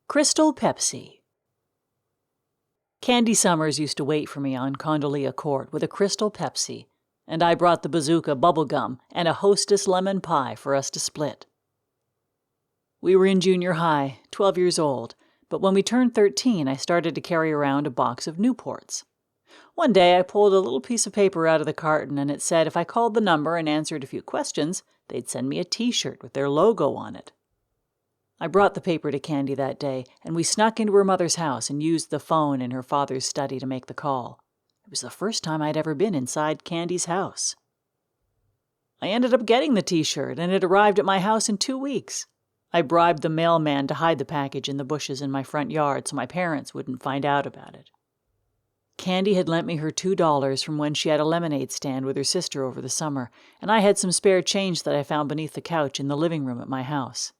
Crystal Pepsi. Candy Summers used to wait for me on Condoleezza Court with a Crystal Pepsi, and I brought the bazooka bubble gum and a Hostess lemon pie for us to split. We were in junior high, 12 years old, but when we turned 13, I started to carry around a box of Newports. One day I pulled a little piece of paper out of the carton, and it said if I called the number and answered a few questions, they'd send me a T-shirt with their logo on it. I brought the paper to Candy that day, and we snuck into her mother's house and used the phone in her father's study to make the call. It was the first time I'd ever been inside Candy's house. I ended up getting the T-shirt, and it arrived at my house in 2 weeks. I bribed the mailman to hide the package in the bushes in my front yard so my parents wouldn't find out about it. Candy had lent me her $2 from when she had a lemonade stand with her sister over the summer, and I had some spare change that I found beneath the couch in the living room at my house.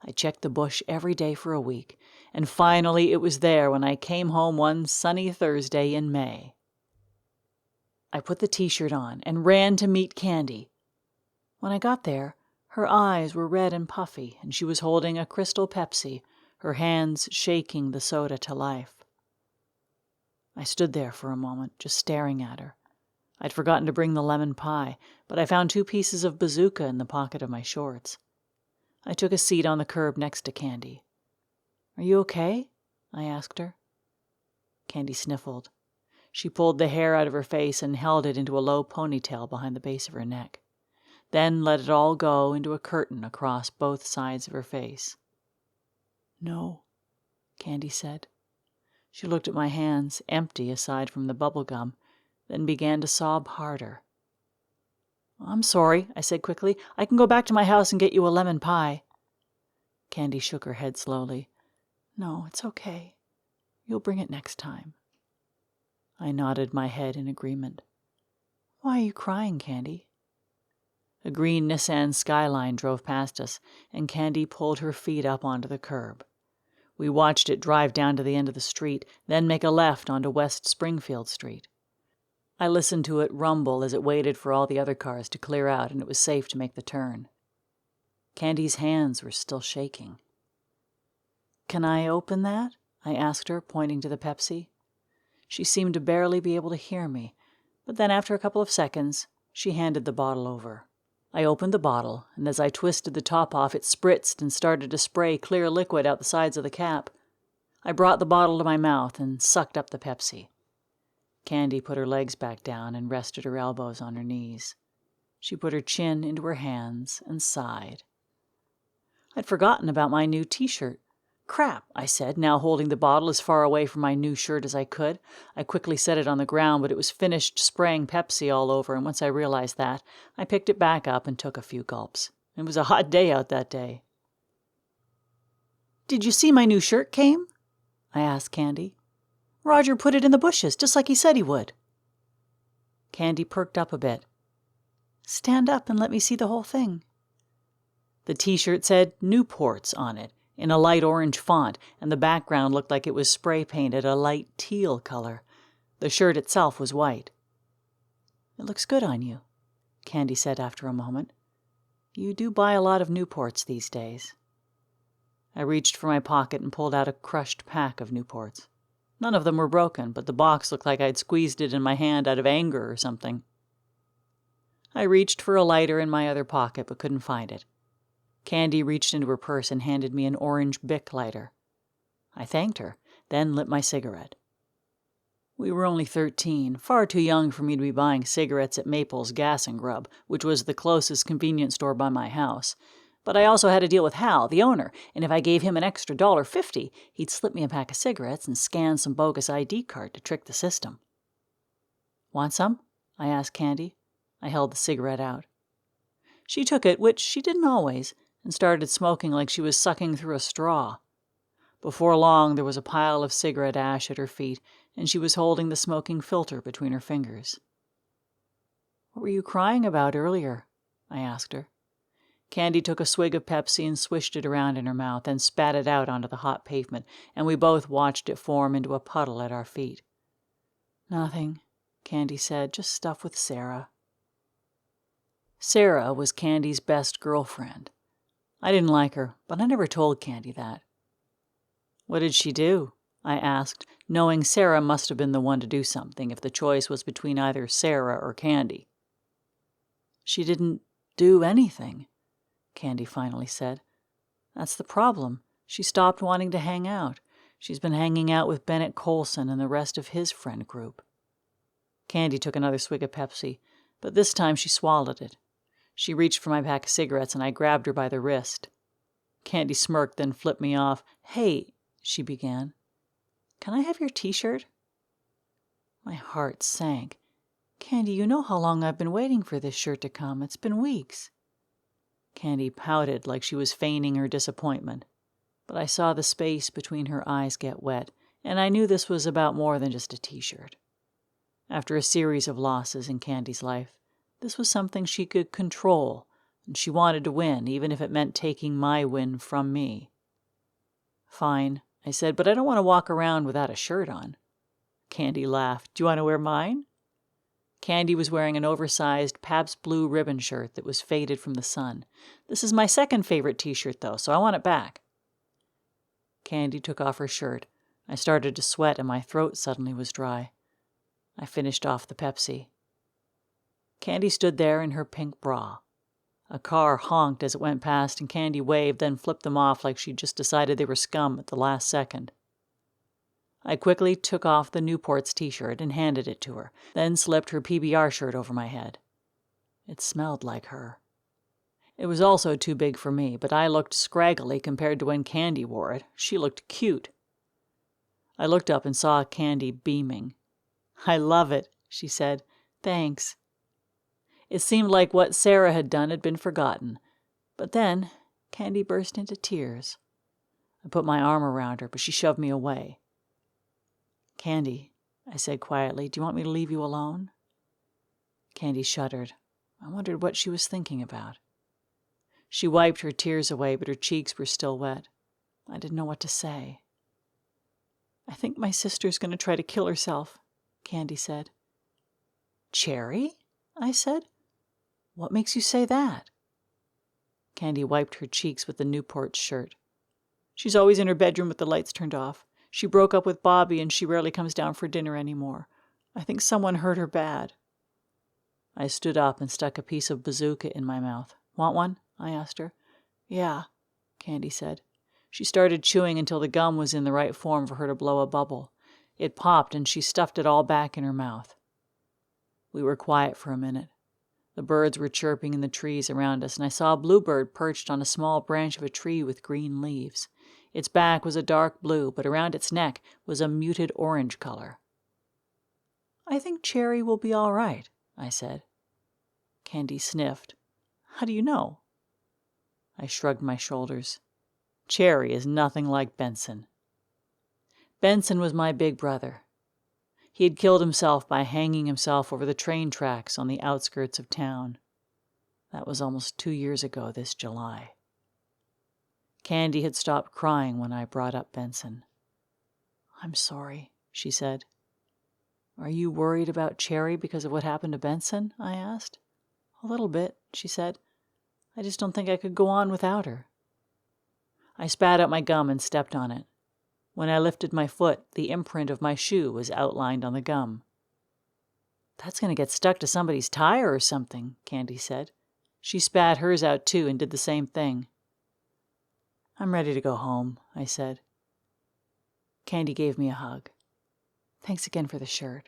I checked the bush every day for a week, and finally it was there when I came home one sunny Thursday in May. I put the T-shirt on and ran to meet Candy. When I got there, her eyes were red and puffy, and she was holding a Crystal Pepsi, her hands shaking the soda to life. I stood there for a moment, just staring at her. I'd forgotten to bring the lemon pie, but I found 2 pieces of bazooka in the pocket of my shorts. I took a seat on the curb next to Candy. "Are you okay?" I asked her. Candy sniffled. She pulled the hair out of her face and held it into a low ponytail behind the base of her neck, then let it all go into a curtain across both sides of her face. "No," Candy said. She looked at my hands, empty aside from the bubble gum, then began to sob harder. "I'm sorry," I said quickly. "I can go back to my house and get you a lemon pie." Candy shook her head slowly. "No, it's okay. You'll bring it next time." I nodded my head in agreement. "Why are you crying, Candy?" A green Nissan Skyline drove past us, and Candy pulled her feet up onto the curb. We watched it drive down to the end of the street, then make a left onto West Springfield Street. I listened to it rumble as it waited for all the other cars to clear out and it was safe to make the turn. Candy's hands were still shaking. "Can I open that?" I asked her, pointing to the Pepsi. She seemed to barely be able to hear me, but then after a couple of seconds, she handed the bottle over. I opened the bottle, and as I twisted the top off, it spritzed and started to spray clear liquid out the sides of the cap. I brought the bottle to my mouth and sucked up the Pepsi. Candy put her legs back down and rested her elbows on her knees. She put her chin into her hands and sighed. I'd forgotten about my new T-shirt. "Crap," I said, now holding the bottle as far away from my new shirt as I could. I quickly set it on the ground, but it was finished spraying Pepsi all over, and once I realized that, I picked it back up and took a few gulps. It was a hot day out that day. "Did you see my new shirt came?" I asked Candy. "Roger put it in the bushes, just like he said he would." Candy perked up a bit. "Stand up and let me see the whole thing." The T-shirt said Newports on it, in a light orange font, and the background looked like it was spray-painted a light teal color. The shirt itself was white. "It looks good on you," Candy said after a moment. "You do buy a lot of Newports these days." I reached for my pocket and pulled out a crushed pack of Newports. None of them were broken, but the box looked like I'd squeezed it in my hand out of anger or something. I reached for a lighter in my other pocket, but couldn't find it. Candy reached into her purse and handed me an orange Bic lighter. I thanked her, then lit my cigarette. We were only 13, far too young for me to be buying cigarettes at Maple's Gas and Grub, which was the closest convenience store by my house. But I also had a deal with Hal, the owner, and if I gave him an extra $1.50, he'd slip me a pack of cigarettes and scan some bogus ID card to trick the system. "Want some?" I asked Candy. I held the cigarette out. She took it, which she didn't always, and started smoking like she was sucking through a straw. Before long, there was a pile of cigarette ash at her feet, and she was holding the smoking filter between her fingers. "What were you crying about earlier?" I asked her. Candy took a swig of Pepsi and swished it around in her mouth, then spat it out onto the hot pavement, and we both watched it form into a puddle at our feet. "Nothing," Candy said, "just stuff with Sarah." Sarah was Candy's best girlfriend. I didn't like her, but I never told Candy that. What did she do? I asked, knowing Sarah must have been the one to do something if the choice was between either Sarah or Candy. She didn't do anything, Candy finally said. That's the problem. She stopped wanting to hang out. She's been hanging out with Bennett Colson and the rest of his friend group. Candy took another swig of Pepsi, but this time she swallowed it. She reached for my pack of cigarettes and I grabbed her by the wrist. Candy smirked, then flipped me off. "Hey," she began. "Can I have your t-shirt?" My heart sank. "Candy, you know how long I've been waiting for this shirt to come. It's been weeks." Candy pouted like she was feigning her disappointment, but I saw the space between her eyes get wet, and I knew this was about more than just a t-shirt. After a series of losses in Candy's life, this was something she could control, and she wanted to win, even if it meant taking my win from me. "Fine," I said, "but I don't want to walk around without a shirt on." Candy laughed. "Do you want to wear mine?" Candy was wearing an oversized Pabst Blue ribbon shirt that was faded from the sun. "This is my second favorite t-shirt, though, so I want it back." Candy took off her shirt. I started to sweat and my throat suddenly was dry. I finished off the Pepsi. Candy stood there in her pink bra. A car honked as it went past and Candy waved, then flipped them off like she'd just decided they were scum at the last second. I quickly took off the Newport's t-shirt and handed it to her, then slipped her PBR shirt over my head. It smelled like her. It was also too big for me, but I looked scraggly compared to when Candy wore it. She looked cute. I looked up and saw Candy beaming. "I love it," she said. "Thanks." It seemed like what Sarah had done had been forgotten. But then Candy burst into tears. I put my arm around her, but she shoved me away. "Candy," I said quietly, "do you want me to leave you alone?" Candy shuddered. I wondered what she was thinking about. She wiped her tears away, but her cheeks were still wet. I didn't know what to say. "I think my sister's going to try to kill herself," Candy said. "Cherry?" I said. "What makes you say that?" Candy wiped her cheeks with the Newport shirt. "She's always in her bedroom with the lights turned off. She broke up with Bobby and she rarely comes down for dinner anymore. I think someone hurt her bad." I stood up and stuck a piece of bazooka in my mouth. "Want one?" I asked her. "Yeah," Candy said. She started chewing until the gum was in the right form for her to blow a bubble. It popped and she stuffed it all back in her mouth. We were quiet for a minute. The birds were chirping in the trees around us, and I saw a bluebird perched on a small branch of a tree with green leaves. Its back was a dark blue, but around its neck was a muted orange color. "I think Cherry will be all right," I said. Candy sniffed. "How do you know?" I shrugged my shoulders. "Cherry is nothing like Benson." Benson was my big brother. He had killed himself by hanging himself over the train tracks on the outskirts of town. That was almost 2 years ago this July. Candy had stopped crying when I brought up Benson. "I'm sorry," she said. "Are you worried about Cherry because of what happened to Benson?" I asked. "A little bit," she said. "I just don't think I could go on without her." I spat out my gum and stepped on it. When I lifted my foot, the imprint of my shoe was outlined on the gum. "That's going to get stuck to somebody's tire or something," Candy said. She spat hers out too and did the same thing. "I'm ready to go home," I said. Candy gave me a hug. "Thanks again for the shirt."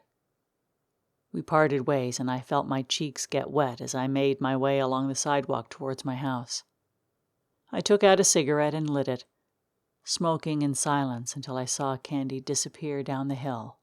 We parted ways, and I felt my cheeks get wet as I made my way along the sidewalk towards my house. I took out a cigarette and lit it, smoking in silence until I saw Candy disappear down the hill.